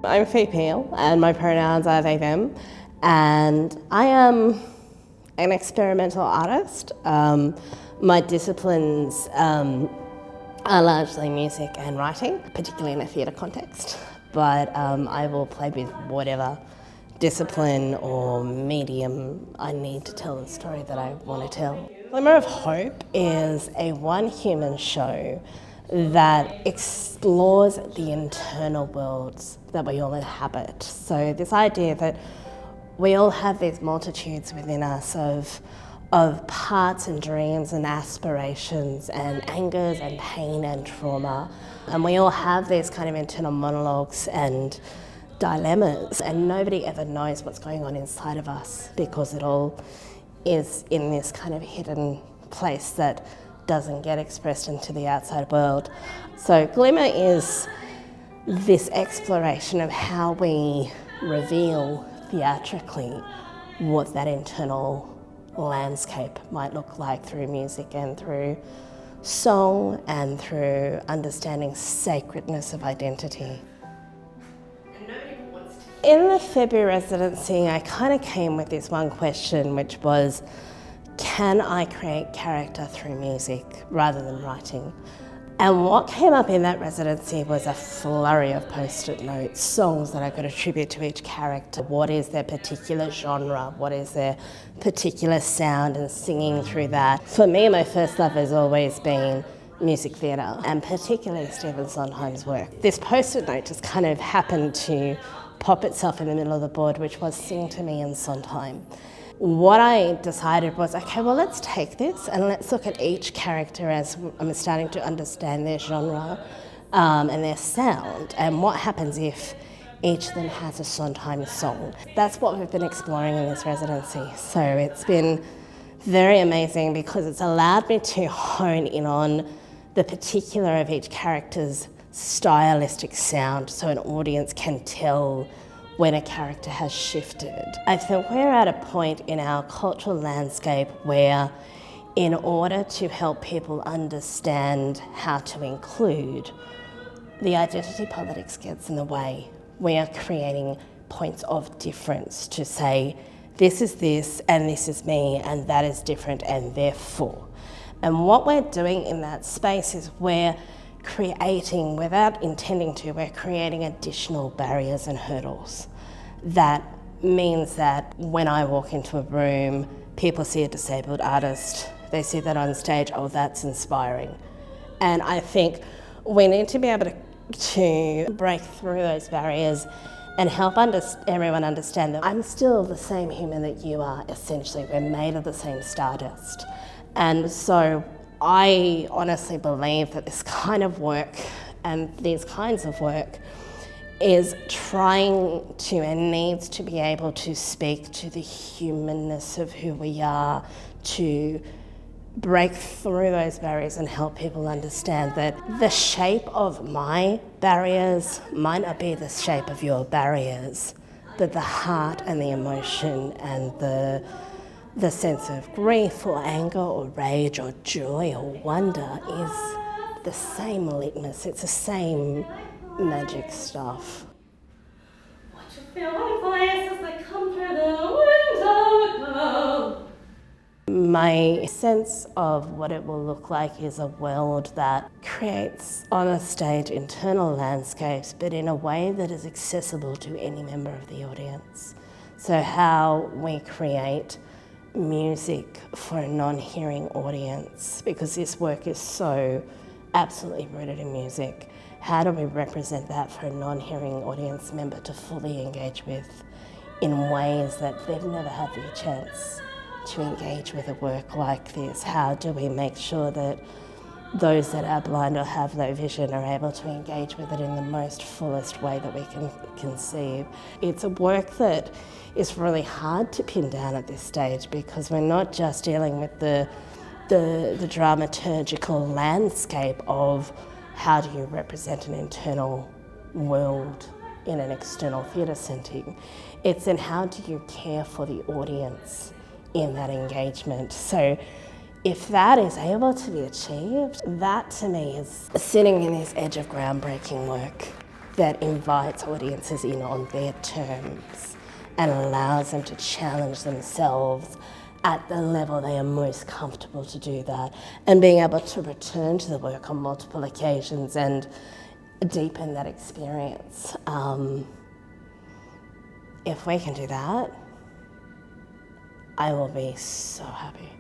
I'm female and my pronouns are they, them, and I am an experimental artist. My disciplines are largely music and writing, particularly in a theatre context, but I will play with whatever discipline or medium I need to tell the story that I want to tell. Glimmer of Hope is a one-human show that explores the internal worlds that we all inhabit. So this idea that we all have these multitudes within us of parts and dreams and aspirations and angers and pain and trauma. And we all have these kind of internal monologues and dilemmas, and nobody ever knows what's going on inside of us because it all is in this kind of hidden place that doesn't get expressed into the outside world. So Glimmer is this exploration of how we reveal theatrically what that internal landscape might look like through music and through song and through understanding sacredness of identity. In the February residency, I kind of came with this one question, which was, can I create character through music rather than writing? And what came up in that residency was a flurry of post-it notes, songs that I could attribute to each character. What is their particular genre? What is their particular sound, and singing through that? For me, my first love has always been music theatre, and particularly Stephen Sondheim's work. This post-it note just kind of happened to pop itself in the middle of the board, which was "Sing to me" in Sondheim. What I decided was, okay, well, let's take this and let's look at each character as I'm starting to understand their genre and their sound, and what happens if each of them has a Sondheim song. That's what we've been exploring in this residency. So it's been very amazing because it's allowed me to hone in on the particular of each character's stylistic sound so an audience can tell when a character has shifted. I think we're at a point in our cultural landscape where, in order to help people understand how to include, the identity politics gets in the way. We are creating points of difference to say, this is this and this is me and that is different and therefore. And what we're doing in that space is we're creating, without intending to, we're creating additional barriers and hurdles. That means that when I walk into a room, people see a disabled artist, they see that on stage, oh, that's inspiring. And I think we need to be able to break through those barriers and help everyone understand that I'm still the same human that you are, essentially. We're made of the same stardust. And so I honestly believe that this kind of work and these kinds of work is trying to and needs to be able to speak to the humanness of who we are, to break through those barriers and help people understand that the shape of my barriers might not be the shape of your barriers, but the heart and the emotion and the sense of grief or anger or rage or joy or wonder is the same litmus. It's the same magic stuff. Watch you feel my voice as they come through the window. My sense of what it will look like is a world that creates on a stage internal landscapes, but in a way that is accessible to any member of the audience. So how we create music for a non-hearing audience, because this work is so absolutely rooted in music. How do we represent that for a non-hearing audience member to fully engage with in ways that they've never had the chance to engage with a work like this? How do we make sure that those that are blind or have low vision are able to engage with it in the most fullest way that we can conceive? It's a work that is really hard to pin down at this stage because we're not just dealing with the dramaturgical landscape of how do you represent an internal world in an external theatre setting. It's in how do you care for the audience in that engagement. So if that is able to be achieved, that to me is sitting in this edge of groundbreaking work. that invites audiences in on their terms and allows them to challenge themselves at the level they are most comfortable to do that, and being able to return to the work on multiple occasions and deepen that experience. If we can do that, I will be so happy.